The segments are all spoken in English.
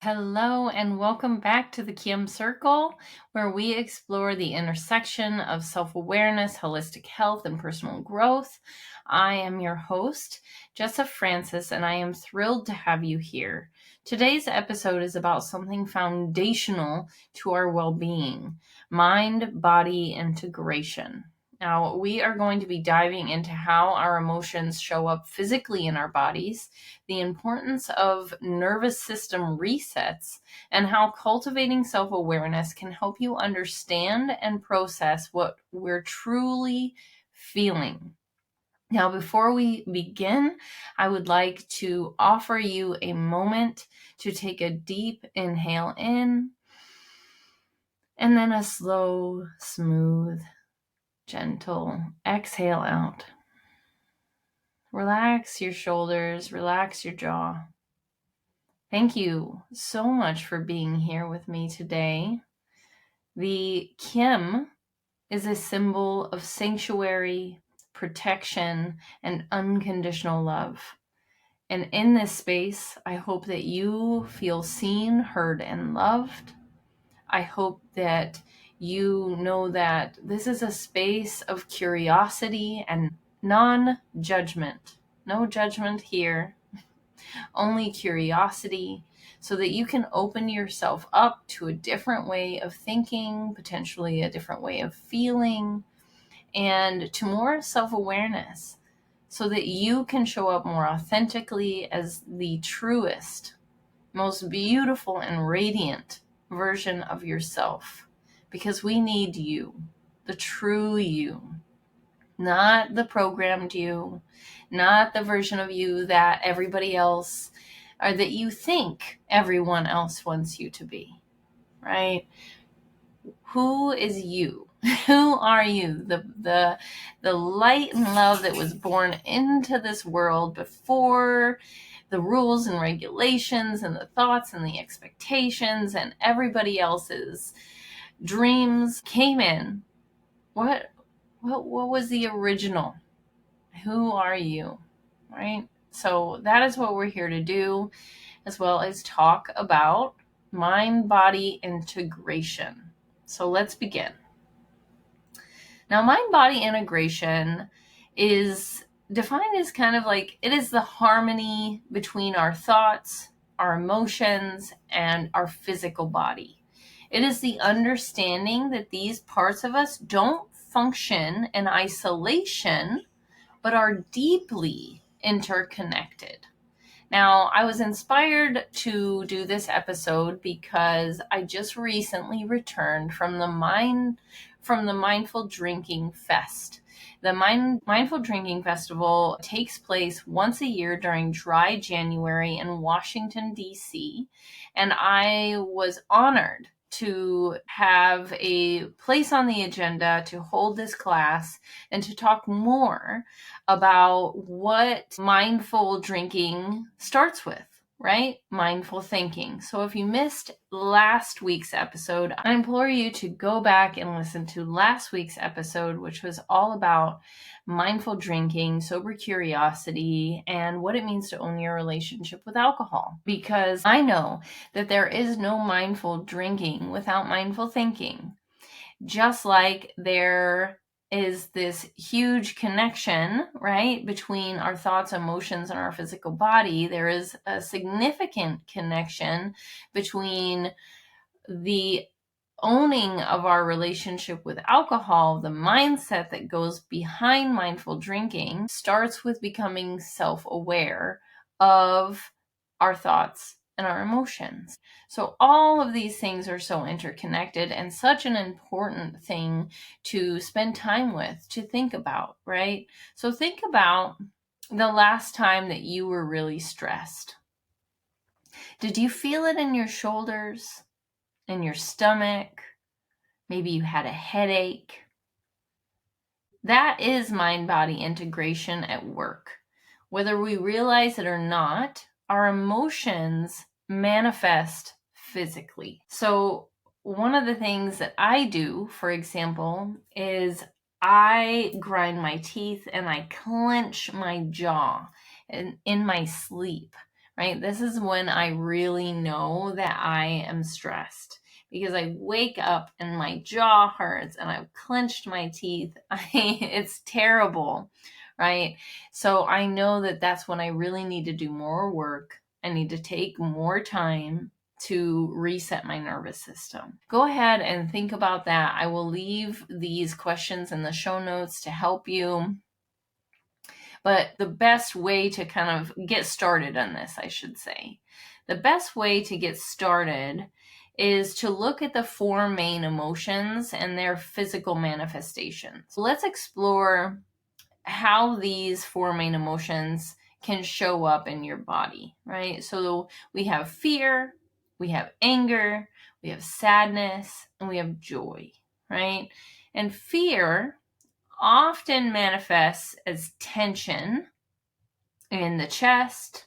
Hello, and welcome back to the Kim Circle, where we explore the intersection of self awareness, holistic health, and personal growth. I am your host, Jessa Francis, and I am thrilled to have you here. Today's episode is about something foundational to our well being: mind body integration. Now, we are going to be diving into how our emotions show up physically in our bodies, the importance of nervous system resets, and how cultivating self awareness can help you understand and process what we're truly feeling. Now, before we begin, I would like to offer you a moment to take a deep inhale in and then a slow, smooth, gentle exhale out. Relax your shoulders, relax your jaw. Thank you so much for being here with me today. The Kim is a symbol of sanctuary, protection, and unconditional love. And in this space, I hope that you feel seen, heard, and loved. I hope that you know that this is a space of curiosity and non-judgment. No judgment here, only curiosity, so that you can open yourself up to a different way of thinking, potentially a different way of feeling, and to more self-awareness, so that you can show up more authentically as the truest, most beautiful and radiant version of yourself. Because we need you, the true you, not the programmed you, not the version of you that everybody else or that you think everyone else wants you to be, right? Who is you? Who are you? The light and love that was born into this world before the rules and regulations and the thoughts and the expectations and everybody else's dreams came in. What was the original? Who are you? Right? So that is what we're here to do, as well as talk about mind-body integration. So let's begin. Now, mind-body integration is defined as kind of like it is the harmony between our thoughts, our emotions, and our physical body. It is the understanding that these parts of us don't function in isolation, but are deeply interconnected. Now, I was inspired to do this episode because I just recently returned from the Mindful Drinking Fest. The Mindful Drinking Festival takes place once a year during dry January in Washington, D.C., and I was honored to have a place on the agenda to hold this class and to talk more about what mindful drinking starts with, right? Mindful thinking. So if you missed last week's episode, I implore you to go back and listen to last week's episode, which was all about mindful drinking, sober curiosity, and what it means to own your relationship with alcohol. Because I know that there is no mindful drinking without mindful thinking. Just like there is this huge connection, right, between our thoughts, emotions, and our physical body, there is a significant connection between the owning of our relationship with alcohol. The mindset that goes behind mindful drinking starts with becoming self-aware of our thoughts and our emotions. So all of these things are so interconnected and such an important thing to spend time with, to think about, right? So think about the last time that you were really stressed. Did you feel it in your shoulders, in your stomach? Maybe you had a headache. That is mind-body integration at work. Whether we realize it or not, our emotions manifest physically. So one of the things that I do, for example, is I grind my teeth and I clench my jaw in my sleep, right? This is when I really know that I am stressed because I wake up and my jaw hurts and I've clenched my teeth. It's terrible, right? So I know that that's when I really need to do more work. I need to take more time to reset my nervous system. Go ahead and think about that. I will leave these questions in the show notes to help you. But the best way to kind of get started on this, I should say, the best way to get started is to look at the four main emotions and their physical manifestations. So let's explore how these four main emotions can show up in your body, right? So we have fear, we have anger, we have sadness, and we have joy, right? And fear often manifests as tension in the chest,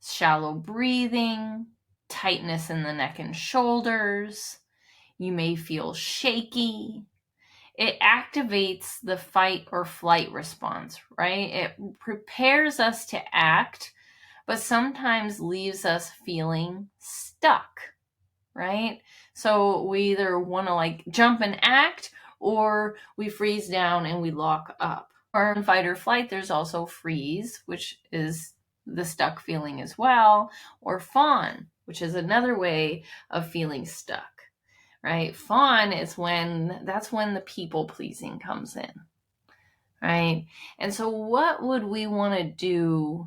shallow breathing, tightness in the neck and shoulders. You may feel shaky. It activates the fight or flight response, right? It prepares us to act, but sometimes leaves us feeling stuck, right? So we either want to like jump and act, or we freeze down and we lock up. Or in fight or flight, there's also freeze, which is the stuck feeling as well, or fawn, which is another way of feeling stuck, right? Fawn is that's when the people pleasing comes in, right? And so what would we want to do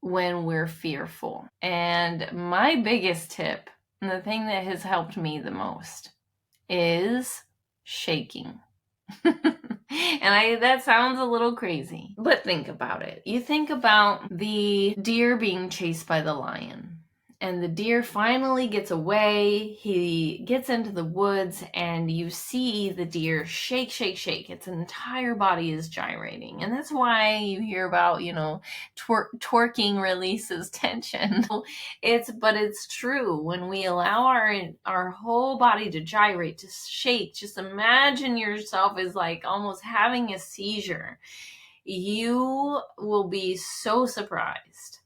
when we're fearful? And my biggest tip, and the thing that has helped me the most, is shaking. And that sounds a little crazy, but think about it. You think about the deer being chased by the lion, and the deer finally gets away. He gets into the woods, and you see the deer shake, shake, shake. Its entire body is gyrating. And that's why you hear about, twerking releases tension. But it's true. When we allow our whole body to gyrate, to shake, just imagine yourself as like almost having a seizure. You will be so surprised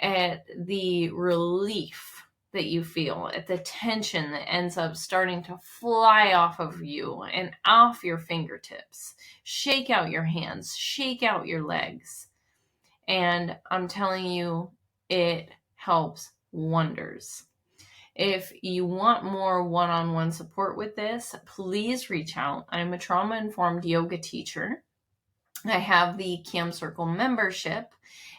at the relief that you feel, at the tension that ends up starting to fly off of you and off your fingertips. Shake out your hands, shake out your legs. And I'm telling you, it helps wonders. If you want more one-on-one support with this, please reach out. I'm a trauma-informed yoga teacher. I have the Cam Circle membership,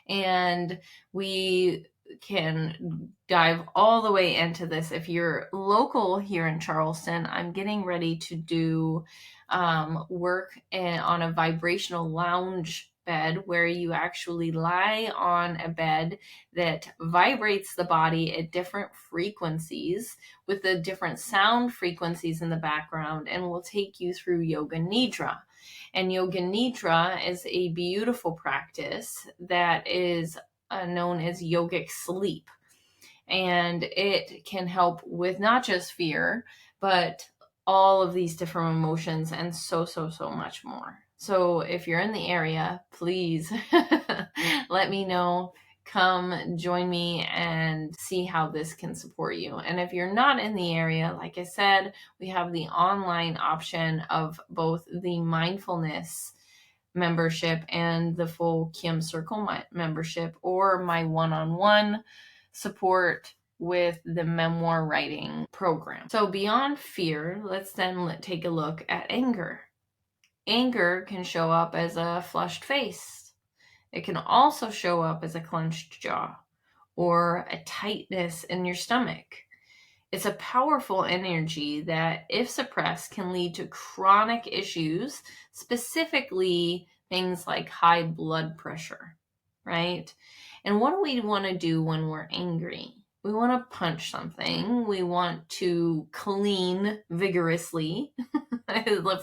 and we can dive all the way into this. If you're local here in Charleston, I'm getting ready to do work on a vibrational lounge bed where you actually lie on a bed that vibrates the body at different frequencies with the different sound frequencies in the background, and will take you through Yoga Nidra. And Yoga Nidra is a beautiful practice that is known as yogic sleep. And it can help with not just fear, but all of these different emotions and so much more. So if you're in the area, please let me know. Come join me and see how this can support you. And if you're not in the area, like I said, we have the online option of both the mindfulness membership and the full Kim Circle membership, or my one-on-one support with the memoir writing program. So beyond fear, let's then take a look at anger. Anger can show up as a flushed face. It can also show up as a clenched jaw or a tightness in your stomach. It's a powerful energy that, if suppressed, can lead to chronic issues, specifically things like high blood pressure, right? And what do we want to do when we're angry? We want to punch something. We want to clean vigorously.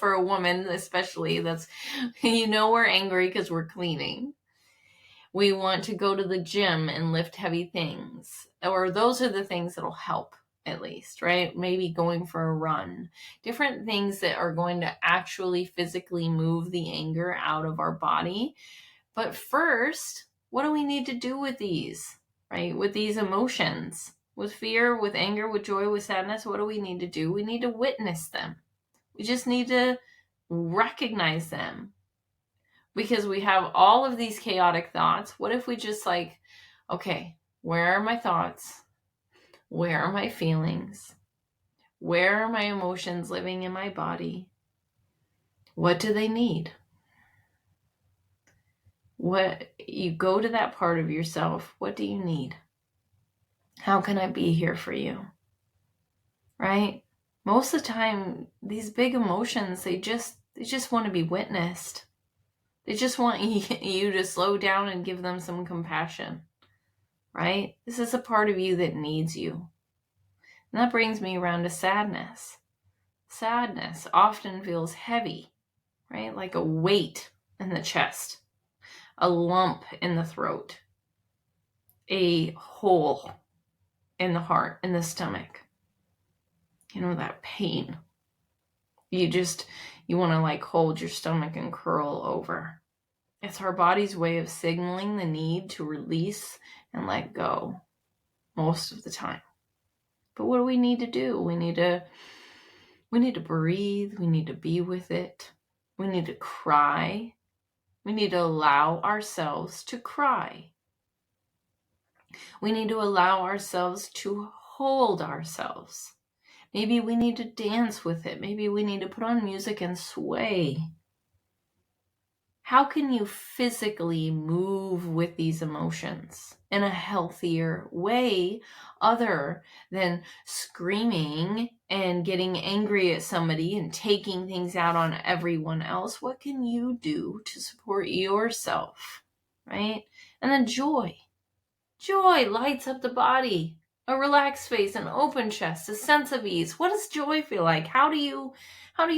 For a woman especially, that's, we're angry because we're cleaning. We want to go to the gym and lift heavy things, or those are the things that'll help, at least, right? Maybe going for a run. Different things that are going to actually physically move the anger out of our body. But first, what do we need to do with these? right? With these emotions, with fear, with anger, with joy, with sadness, what do we need to do? We need to witness them. We just need to recognize them, because we have all of these chaotic thoughts. What if we just like, okay, where are my thoughts? Where are my feelings? Where are my emotions living in my body? What do they need? What, you go to that part of yourself. What do you need? How can I be here for you? Right? Most of the time, these big emotions, they just want to be witnessed. They just want you to slow down and give them some compassion, right? This is a part of you that needs you. And that brings me around to sadness. Sadness often feels heavy, right? Like a weight in the chest, a lump in the throat, a hole in the heart, in the stomach. You know, that pain. You want to like hold your stomach and curl over. It's our body's way of signaling the need to release and let go most of the time. But what do we need to do? We need to breathe. We need to be with it. We need to cry. We need to allow ourselves to cry. We need to allow ourselves to hold ourselves. Maybe we need to dance with it. Maybe we need to put on music and sway. How can you physically move with these emotions in a healthier way other than screaming and getting angry at somebody and taking things out on everyone else? What can you do to support yourself, right? And then joy. Joy lights up the body. A relaxed face, an open chest, a sense of ease. What does joy feel like? How do you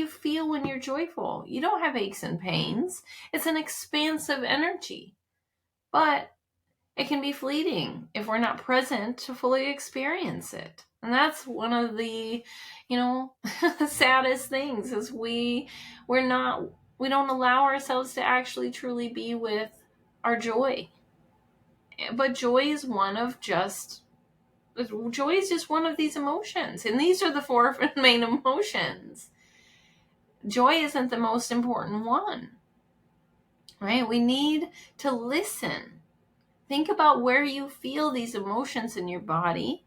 feel when you're joyful? You don't have aches and pains. It's an expansive energy. But it can be fleeting if we're not present to fully experience it. And that's one of the, saddest things is we don't allow ourselves to actually truly be with our joy. But joy is just one of these emotions. And these are the four main emotions. Joy isn't the most important one, right? We need to listen. Think about where you feel these emotions in your body.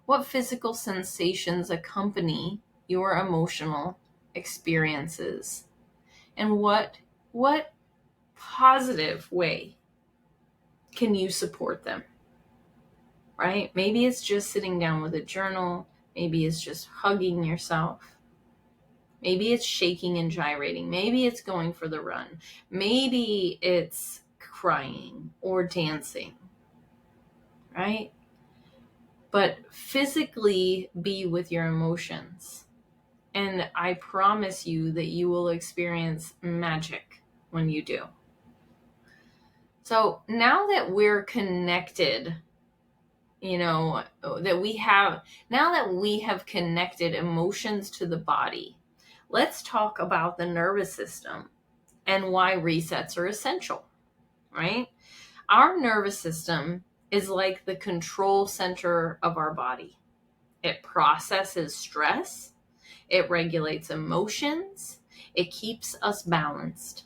What physical sensations accompany your emotional experiences? And what positive way can you support them? Right? Maybe it's just sitting down with a journal. Maybe it's just hugging yourself. Maybe it's shaking and gyrating. Maybe it's going for the run. Maybe it's crying or dancing, right? But physically be with your emotions. And I promise you that you will experience magic when you do. So now that we're connected, now that we have connected emotions to the body, let's talk about the nervous system and why resets are essential, right? Our nervous system is like the control center of our body. It processes stress, it regulates emotions, it keeps us balanced.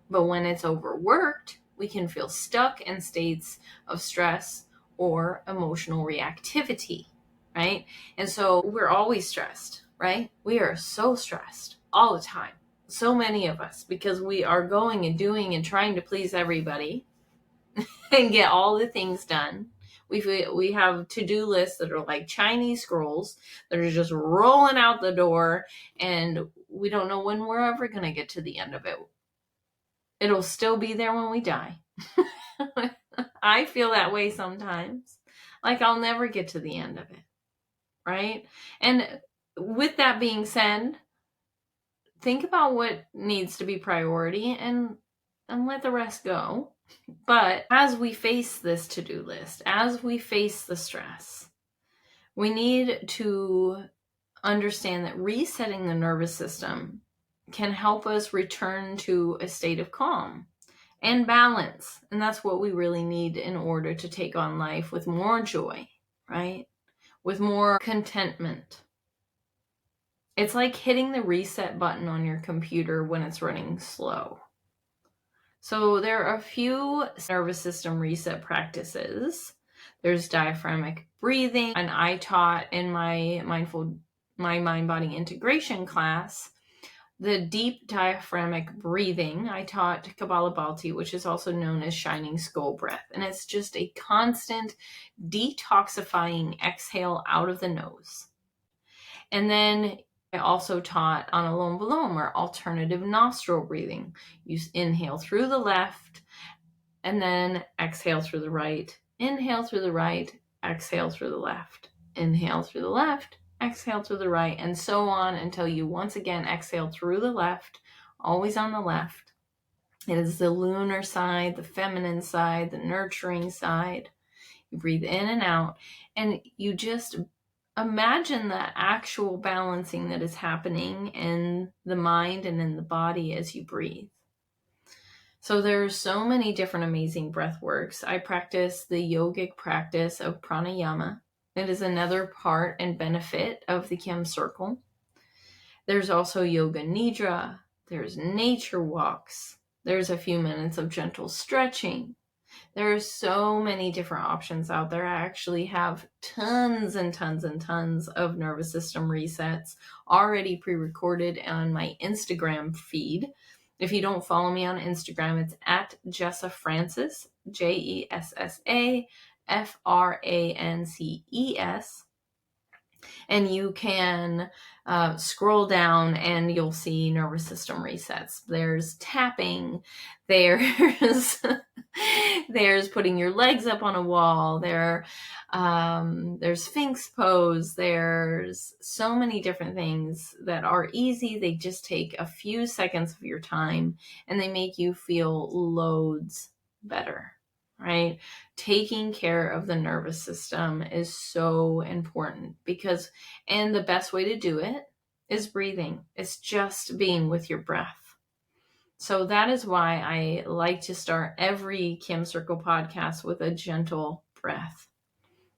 But when it's overworked, we can feel stuck in states of stress or emotional reactivity, right? And so we're always stressed, right? We are so stressed all the time. So many of us, because we are going and doing and trying to please everybody and get all the things done. We have to-do lists that are like Chinese scrolls that are just rolling out the door, and we don't know when we're ever going to get to the end of it. It'll still be there when we die. I feel that way sometimes. Like I'll never get to the end of it, right? And with that being said, think about what needs to be priority and let the rest go. But as we face this to-do list, as we face the stress, we need to understand that resetting the nervous system can help us return to a state of calm and balance. And that's what we really need in order to take on life with more joy, right? With more contentment. It's like hitting the reset button on your computer when it's running slow. So there are a few nervous system reset practices. There's diaphragmatic breathing, and I taught in my mind-body integration class the deep diaphragmatic breathing. I taught Kabbalah Balti, which is also known as shining skull breath. And it's just a constant detoxifying exhale out of the nose. And then I also taught Anulom Vilom, or alternative nostril breathing. You inhale through the left and then exhale through the right. Inhale through the right, exhale through the left. Inhale through the left, exhale through the right, and so on until you once again exhale through the left, always on the left. It is the lunar side, the feminine side, the nurturing side. You breathe in and out, and you just imagine the actual balancing that is happening in the mind and in the body as you breathe. So there's so many different amazing breath works. I practice the yogic practice of pranayama. It is another part and benefit of the Kim circle. There's also yoga nidra. There's nature walks. There's a few minutes of gentle stretching. There are so many different options out there. I actually have tons and tons and tons of nervous system resets already pre-recorded on my Instagram feed. If you don't follow me on Instagram, it's at Jessa Frances, JessaFrances. And you can scroll down and you'll see nervous system resets. There's tapping, there's there's putting your legs up on a wall, there's Sphinx pose, there's so many different things that are easy. They just take a few seconds of your time and they make you feel loads better. Right? Taking care of the nervous system is so important and the best way to do it is breathing. It's just being with your breath. So that is why I like to start every Kim Circle podcast with a gentle breath.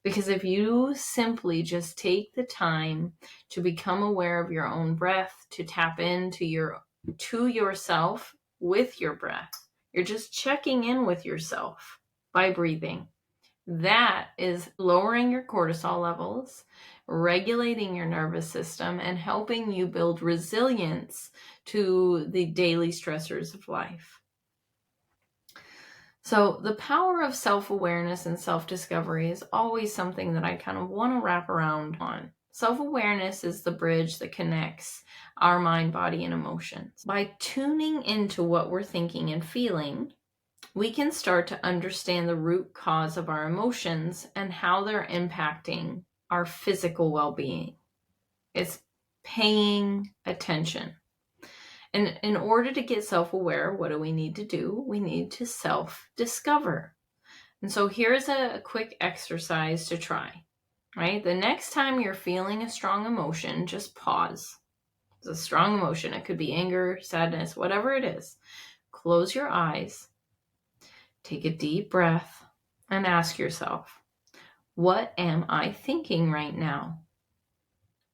Because if you simply just take the time to become aware of your own breath, to tap into yourself with your breath, you're just checking in with yourself by breathing. That is lowering your cortisol levels, regulating your nervous system, and helping you build resilience to the daily stressors of life. So the power of self-awareness and self-discovery is always something that I kind of want to wrap around on. Self-awareness is the bridge that connects our mind, body, and emotions. By tuning into what we're thinking and feeling, we can start to understand the root cause of our emotions and how they're impacting our physical well-being. It's paying attention. And in order to get self-aware, what do we need to do? We need to self-discover. And so here's a quick exercise to try, right? The next time you're feeling a strong emotion, just pause. It's a strong emotion. It could be anger, sadness, whatever it is. Close your eyes. Take a deep breath and ask yourself, what am I thinking right now?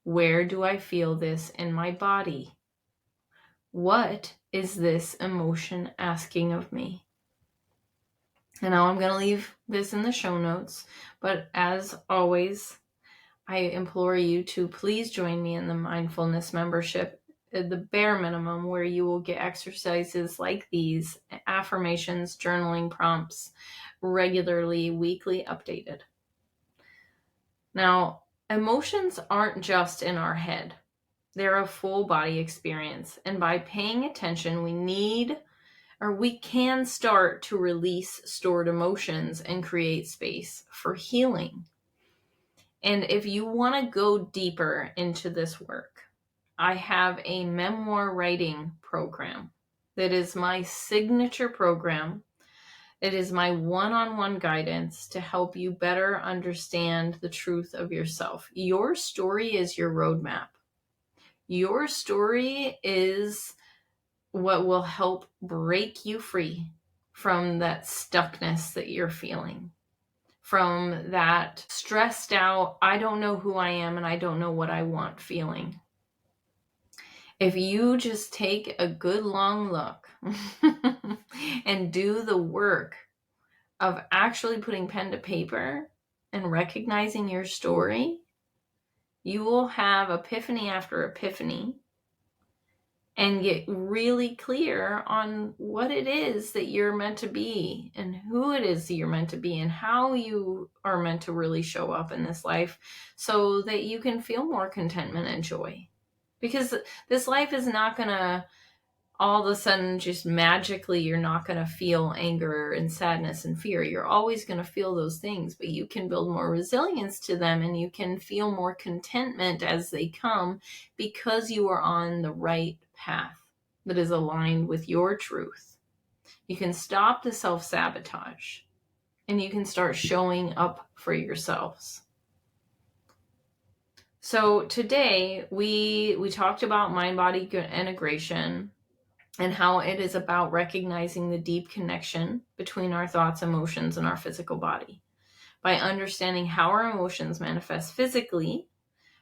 Where do I feel this in my body? What is this emotion asking of me? And now I'm going to leave this in the show notes, but as always, I implore you to please join me in the mindfulness membership, the bare minimum, where you will get exercises like these, affirmations, journaling prompts, regularly, weekly updated. Now, emotions aren't just in our head. They're a full body experience. And by paying attention, we can start to release stored emotions and create space for healing. And if you want to go deeper into this work, I have a memoir writing program that is my signature program. It is my one-on-one guidance to help you better understand the truth of yourself. Your story is your roadmap. Your story is what will help break you free from that stuckness that you're feeling, from that stressed out, I don't know who I am and I don't know what I want feeling. If you just take a good long look and do the work of actually putting pen to paper and recognizing your story, you will have epiphany after epiphany and get really clear on what it is that you're meant to be and who it is that you're meant to be and how you are meant to really show up in this life so that you can feel more contentment and joy. Because this life is not going to all of a sudden just magically, you're not going to feel anger and sadness and fear. You're always going to feel those things, but you can build more resilience to them and you can feel more contentment as they come because you are on the right path that is aligned with your truth. You can stop the self-sabotage and you can start showing up for yourselves. So today we talked about mind-body integration and how it is about recognizing the deep connection between our thoughts, emotions, and our physical body. By understanding how our emotions manifest physically,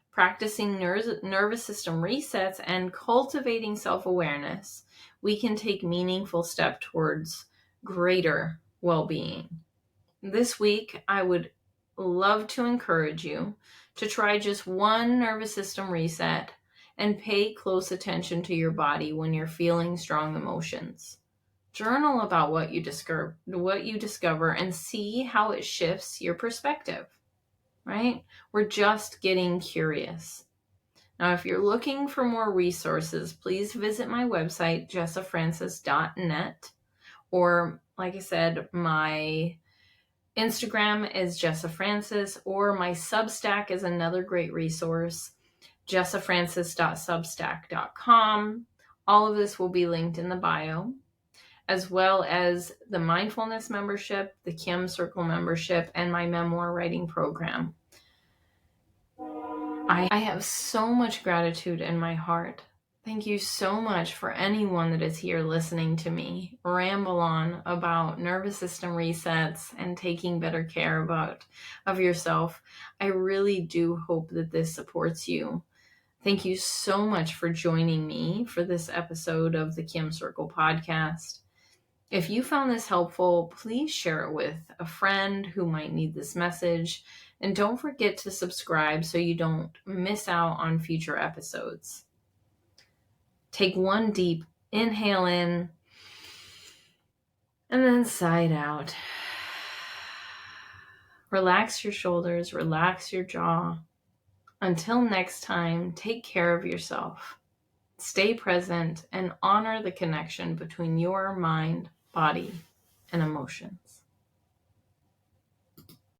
practicing nervous system resets, and cultivating self-awareness, we can take meaningful steps towards greater well-being. This week, I would love to encourage you to try just one nervous system reset and pay close attention to your body when you're feeling strong emotions. Journal about what you discover and see how it shifts your perspective, right? We're just getting curious. Now, if you're looking for more resources, please visit my website, jessafrancis.net, or like I said, my Instagram is jessafrancis, or my Substack is another great resource, jessafrancis.substack.com. All of this will be linked in the bio, as well as the mindfulness membership, the Kim Circle membership, and my memoir writing program. I have so much gratitude in my heart. Thank you so much for anyone that is here listening to me ramble on about nervous system resets and taking better care of yourself. I really do hope that this supports you. Thank you so much for joining me for this episode of the Kim Circle podcast. If you found this helpful, please share it with a friend who might need this message. And don't forget to subscribe so you don't miss out on future episodes. Take one deep inhale in and then sigh it out. Relax your shoulders, relax your jaw. Until next time, take care of yourself. Stay present and honor the connection between your mind, body, and emotions.